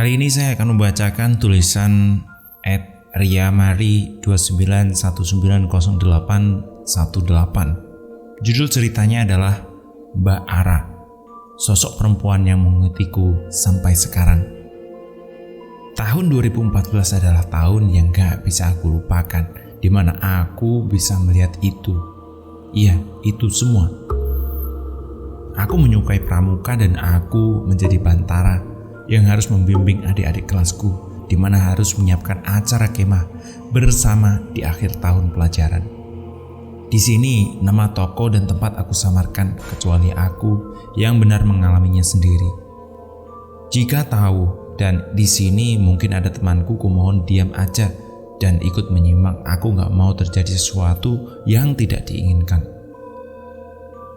Kali ini saya akan membacakan tulisan @riamari290818. Judul ceritanya adalah Mbak Ara, sosok perempuan yang mengikutiku sampai sekarang. Tahun 2014 adalah tahun yang gak bisa aku lupakan, di mana aku bisa melihat itu. Iya, itu semua. Aku menyukai pramuka dan aku menjadi bantara yang harus membimbing adik-adik kelasku, di mana harus menyiapkan acara kemah bersama di akhir tahun pelajaran. Di sini nama toko dan tempat aku samarkan, kecuali aku yang benar mengalaminya sendiri. Jika tahu dan di sini mungkin ada temanku, kumohon diam aja dan ikut menyimak. Aku gak mau terjadi sesuatu yang tidak diinginkan.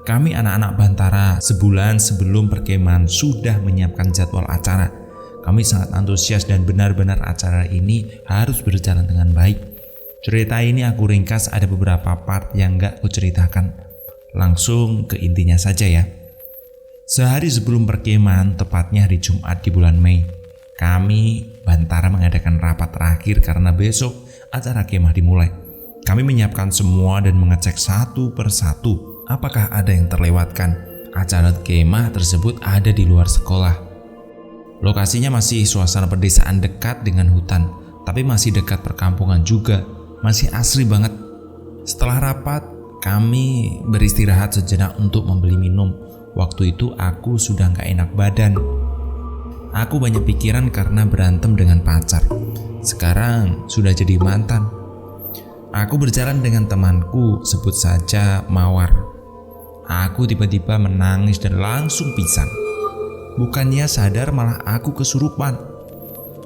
Kami anak-anak Bantara sebulan sebelum perkemahan sudah menyiapkan jadwal acara. Kami sangat antusias dan benar-benar acara ini harus berjalan dengan baik. Cerita ini aku ringkas, ada beberapa part yang gak aku ceritakan. Langsung ke intinya saja ya. Sehari sebelum perkemahan, tepatnya hari Jumat di bulan Mei, kami Bantara mengadakan rapat terakhir karena besok acara kemah dimulai. Kami menyiapkan semua dan mengecek satu persatu apakah ada yang terlewatkan. Acara kemah tersebut ada di luar sekolah. Lokasinya masih suasana pedesaan dekat dengan hutan, tapi masih dekat perkampungan juga, masih asri banget. Setelah rapat, kami beristirahat sejenak untuk membeli minum. Waktu itu aku sudah gak enak badan. Aku banyak pikiran karena berantem dengan pacar. Sekarang sudah jadi mantan. Aku berjalan dengan temanku, sebut saja Mawar. Aku tiba-tiba menangis dan langsung pingsan. Bukannya sadar, malah aku kesurupan.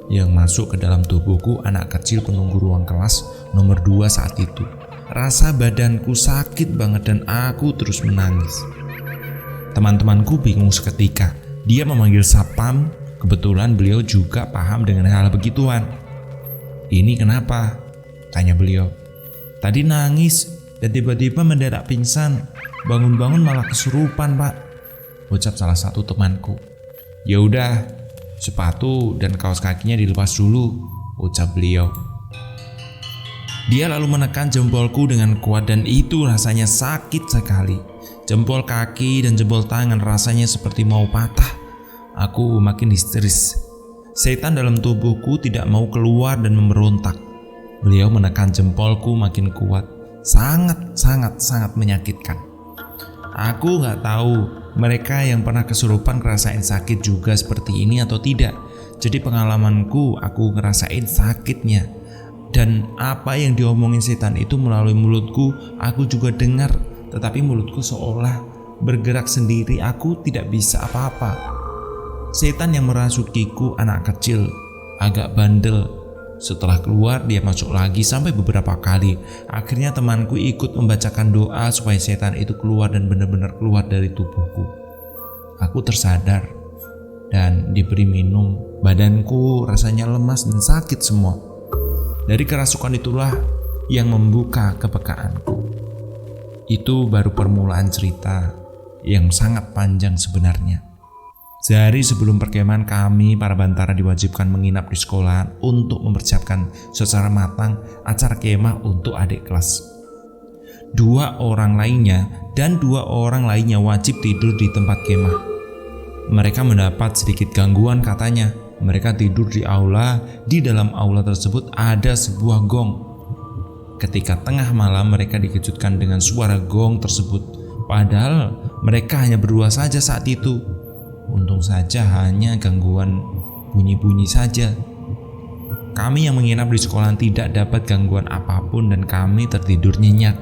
Yang masuk ke dalam tubuhku anak kecil penunggu ruang kelas nomor 2 saat itu. Rasa badanku sakit banget dan aku terus menangis. Teman-temanku bingung seketika. Dia memanggil satpam. Kebetulan beliau juga paham dengan hal begituan. "Ini kenapa?" tanya beliau. "Tadi nangis dan tiba-tiba mendadak pingsan. Bangun-bangun malah kesurupan, Pak," ucap salah satu temanku. "Ya udah, sepatu dan kaos kakinya dilepas dulu," ucap beliau. Dia lalu menekan jempolku dengan kuat dan itu rasanya sakit sekali. Jempol kaki dan jempol tangan rasanya seperti mau patah. Aku makin histeris. Setan dalam tubuhku tidak mau keluar dan memberontak. Beliau menekan jempolku makin kuat. Sangat menyakitkan. Aku gak tahu mereka yang pernah kesurupan ngerasain sakit juga seperti ini atau tidak. Jadi pengalamanku, aku ngerasain sakitnya. Dan apa yang diomongin setan itu melalui mulutku, aku juga dengar. Tetapi mulutku seolah bergerak sendiri, aku tidak bisa apa-apa. Setan yang merasukiku anak kecil, agak bandel. Setelah keluar dia masuk lagi sampai beberapa kali. Akhirnya temanku ikut membacakan doa supaya setan itu keluar dan benar-benar keluar dari tubuhku. Aku tersadar dan diberi minum. Badanku rasanya lemas dan sakit semua. Dari kerasukan itulah yang membuka kepekaanku. Itu baru permulaan cerita yang sangat panjang sebenarnya. Sehari sebelum perkemahan, kami para Bantara diwajibkan menginap di sekolah untuk mempersiapkan secara matang acara kemah untuk adik kelas. 2 orang lainnya wajib tidur di tempat kemah. Mereka mendapat sedikit gangguan katanya. Mereka tidur di aula. Di dalam aula tersebut ada sebuah gong. Ketika tengah malam mereka dikejutkan dengan suara gong tersebut. Padahal mereka hanya berdua saja saat itu. Untung saja hanya gangguan bunyi-bunyi saja. Kami yang menginap di sekolah tidak dapat gangguan apapun dan kami tertidur nyenyak.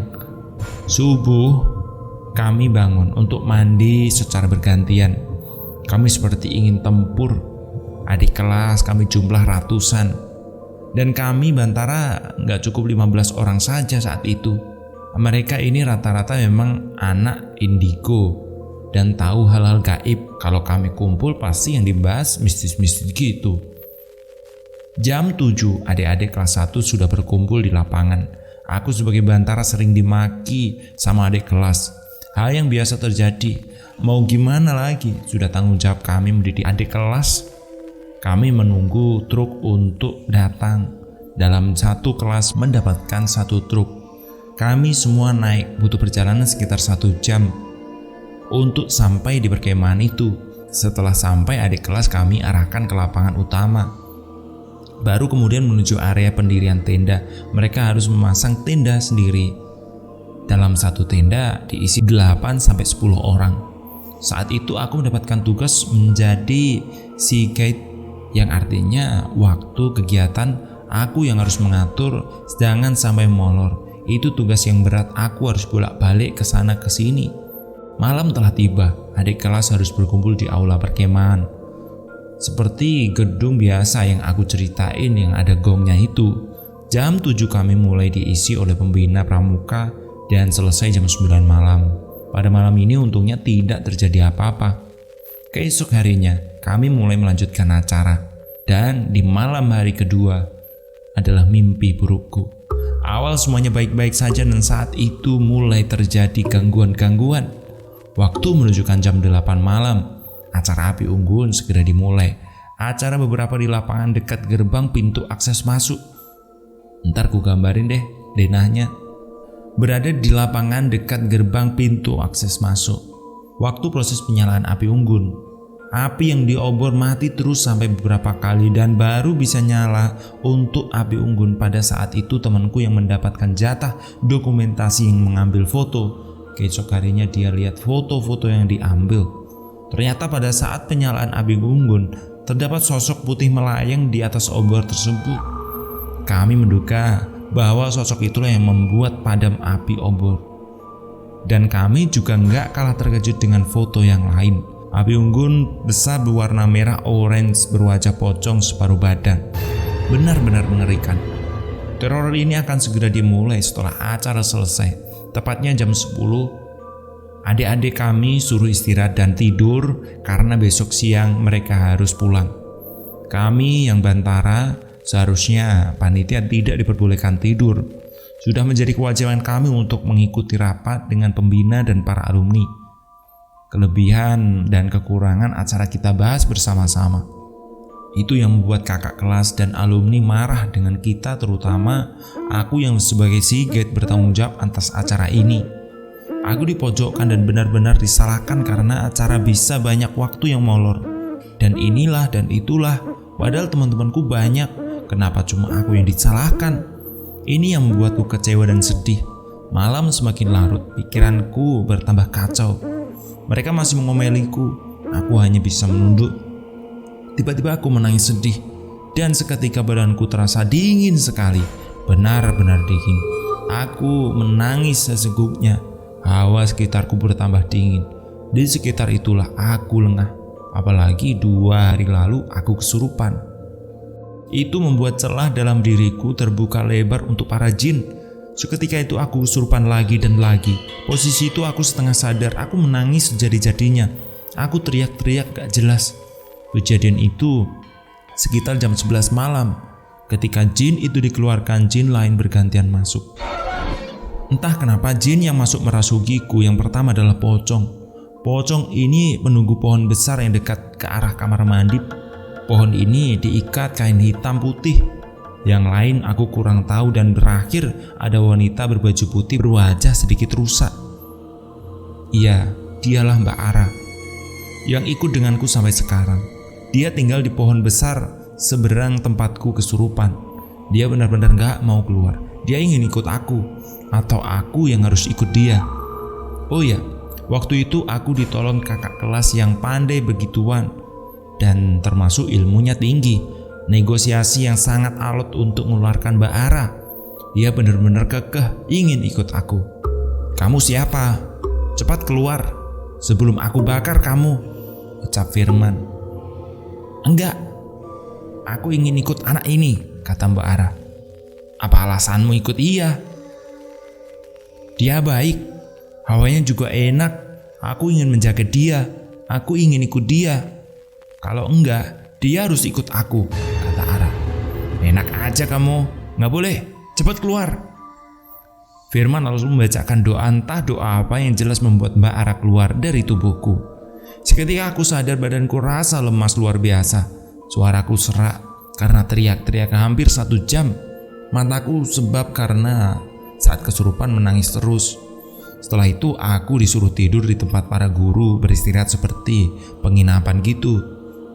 Subuh, kami bangun untuk mandi secara bergantian. Kami seperti ingin tempur. Adik kelas kami jumlah ratusan. Dan kami Bantara gak cukup 15 orang saja saat itu. Mereka ini rata-rata memang anak indigo dan tahu hal-hal gaib. Kalau kami kumpul pasti yang dibahas mistis-mistis gitu. Jam 7 adik-adik kelas 1 sudah berkumpul di lapangan. Aku sebagai Bantara sering dimaki sama adik kelas. Hal yang biasa terjadi. Mau gimana lagi, sudah tanggung jawab kami mendidik adik kelas. Kami menunggu truk untuk datang. Dalam satu kelas mendapatkan satu truk. Kami semua naik, butuh perjalanan sekitar 1 jam untuk sampai di perkemahan itu. Setelah sampai, adik kelas kami arahkan ke lapangan utama. Baru kemudian menuju area pendirian tenda. Mereka harus memasang tenda sendiri. Dalam satu tenda diisi 8-10 orang. Saat itu aku mendapatkan tugas menjadi sea guide, yang artinya waktu kegiatan aku yang harus mengatur jangan sampai molor. Itu tugas yang berat, aku harus bolak-balik ke sana ke sini. Malam telah tiba, adik kelas harus berkumpul di aula perkemahan. Seperti gedung biasa yang aku ceritain yang ada gongnya itu. Jam 7 kami mulai diisi oleh pembina pramuka dan selesai jam 9 malam. Pada malam ini untungnya tidak terjadi apa-apa. Keesok harinya kami mulai melanjutkan acara. Dan di malam hari kedua adalah mimpi burukku. Awal semuanya baik-baik saja dan saat itu mulai terjadi gangguan-gangguan. Waktu menunjukkan jam 8 malam, acara api unggun segera dimulai. Acara beberapa di lapangan dekat gerbang pintu akses masuk. Ntar ku gambarin deh denahnya. Berada di lapangan dekat gerbang pintu akses masuk. Waktu proses penyalaan api unggun, api yang diobor mati terus sampai beberapa kali dan baru bisa nyala untuk api unggun. Pada saat itu temanku yang mendapatkan jatah dokumentasi yang mengambil foto. Keesok harinya dia lihat foto-foto yang diambil. Ternyata pada saat penyalaan api unggun terdapat sosok putih melayang di atas obor tersebut. Kami menduga bahwa sosok itulah yang membuat padam api obor. Dan kami juga nggak kalah terkejut dengan foto yang lain. Api unggun besar berwarna merah orange berwajah pocong separuh badan. Benar-benar mengerikan. Teror ini akan segera dimulai setelah acara selesai. Tepatnya jam 10, adik-adik kami suruh istirahat dan tidur karena besok siang mereka harus pulang. Kami yang bantara seharusnya panitia tidak diperbolehkan tidur. Sudah menjadi kewajiban kami untuk mengikuti rapat dengan pembina dan para alumni. Kelebihan dan kekurangan acara kita bahas bersama-sama. Itu yang membuat kakak kelas dan alumni marah dengan kita, terutama aku yang sebagai sea guide bertanggung jawab atas acara ini. Aku dipojokkan dan benar-benar disalahkan karena acara bisa banyak waktu yang molor. Dan inilah dan itulah, padahal teman-temanku banyak. Kenapa cuma aku yang disalahkan? Ini yang membuatku kecewa dan sedih. Malam semakin larut, pikiranku bertambah kacau. Mereka masih mengomeliku, aku hanya bisa menunduk. Tiba-tiba aku menangis sedih, dan seketika badanku terasa dingin sekali, benar-benar dingin. Aku menangis seseguknya, hawa sekitarku bertambah dingin. Di sekitar itulah aku lengah, apalagi 2 hari lalu aku kesurupan. Itu membuat celah dalam diriku terbuka lebar untuk para jin. Seketika itu aku kesurupan lagi dan lagi. Posisi itu aku setengah sadar, aku menangis sejadi-jadinya. Aku teriak-teriak gak jelas. Kejadian itu sekitar jam 11 malam. Ketika jin itu dikeluarkan, jin lain bergantian masuk. Entah kenapa jin yang masuk merasukiku yang pertama adalah pocong. Pocong ini menunggu pohon besar yang dekat ke arah kamar mandi. Pohon ini diikat kain hitam putih. Yang lain aku kurang tahu, dan berakhir ada wanita berbaju putih berwajah sedikit rusak. Iya, dialah Mbak Ara yang ikut denganku sampai sekarang. Dia tinggal di pohon besar seberang tempatku kesurupan. Dia benar-benar gak mau keluar. Dia ingin ikut aku, atau aku yang harus ikut dia. Oh ya, waktu itu aku ditolong kakak kelas yang pandai begituan dan termasuk ilmunya tinggi. Negosiasi yang sangat alot untuk mengeluarkan Mbak Ara. Dia benar-benar kekeh ingin ikut aku. Kamu siapa? Cepat keluar sebelum aku bakar kamu, ucap Firman. Enggak, aku ingin ikut anak ini, kata Mbak Ara. Apa alasanmu ikut ia? Dia baik, hawanya juga enak. Aku ingin menjaga dia, aku ingin ikut dia. Kalau enggak, dia harus ikut aku, kata Ara. Enak aja kamu, gak boleh, cepat keluar. Firman lalu membacakan doa, entah doa apa yang jelas membuat Mbak Ara keluar dari tubuhku. Seketika aku sadar badanku rasa lemas luar biasa. Suaraku serak karena teriak-teriak hampir 1 jam. Mataku sebab karena saat kesurupan menangis terus. Setelah itu aku disuruh tidur di tempat para guru beristirahat seperti penginapan gitu.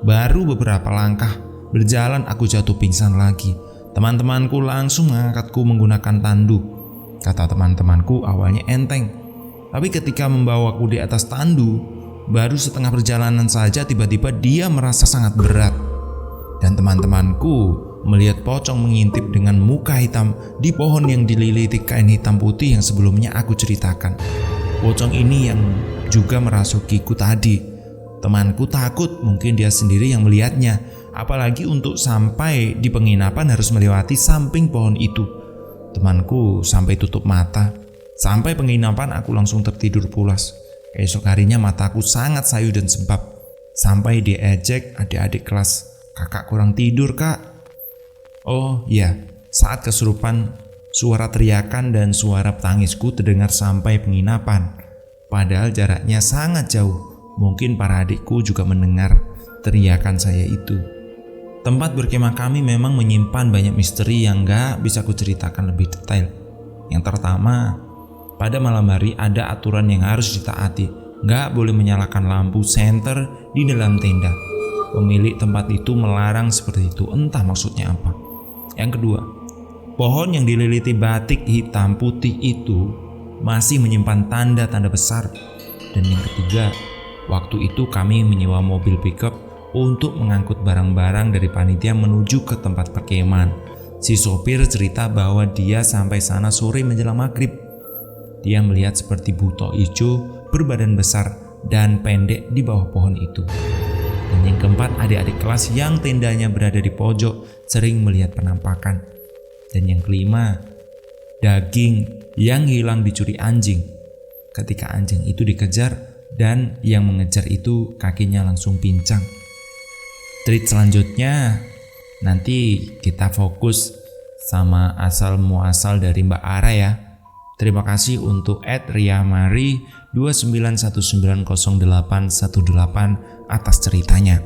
Baru beberapa langkah berjalan aku jatuh pingsan lagi. Teman-temanku langsung mengangkatku menggunakan tandu. Kata teman-temanku awalnya enteng, tapi ketika membawaku di atas tandu, baru setengah perjalanan saja tiba-tiba dia merasa sangat berat. Dan teman-temanku melihat pocong mengintip dengan muka hitam di pohon yang dililiti kain hitam putih yang sebelumnya aku ceritakan. Pocong ini yang juga merasukiku tadi. Temanku takut mungkin dia sendiri yang melihatnya, apalagi untuk sampai di penginapan harus melewati samping pohon itu. Temanku sampai tutup mata. Sampai penginapan aku langsung tertidur pulas. Esok harinya mataku sangat sayu dan sembab. Sampai diejek adik-adik kelas, "Kakak kurang tidur, Kak." Oh iya, saat kesurupan, suara teriakan dan suara tangisku terdengar sampai penginapan. Padahal jaraknya sangat jauh. Mungkin para adikku juga mendengar teriakan saya itu. Tempat berkemah kami memang menyimpan banyak misteri yang gak bisa kuceritakan lebih detail. Yang pertama, pada malam hari ada aturan yang harus ditaati. Gak boleh menyalakan lampu senter di dalam tenda. Pemilik tempat itu melarang seperti itu, entah maksudnya apa. Yang kedua, pohon yang dililiti batik hitam putih itu masih menyimpan tanda-tanda besar. Dan yang ketiga, waktu itu kami menyewa mobil pickup untuk mengangkut barang-barang dari panitia menuju ke tempat perkemahan. Si sopir cerita bahwa dia sampai sana sore menjelang maghrib. Dia melihat seperti buto hijau berbadan besar dan pendek di bawah pohon itu. Dan yang keempat, adik-adik kelas yang tendanya berada di pojok sering melihat penampakan. Dan yang kelima, daging yang hilang dicuri anjing. Ketika anjing itu dikejar dan yang mengejar itu kakinya langsung pincang. Treat selanjutnya nanti kita fokus sama asal muasal dari Mbak Ara ya. Terima kasih untuk @riamari 29190818 atas ceritanya.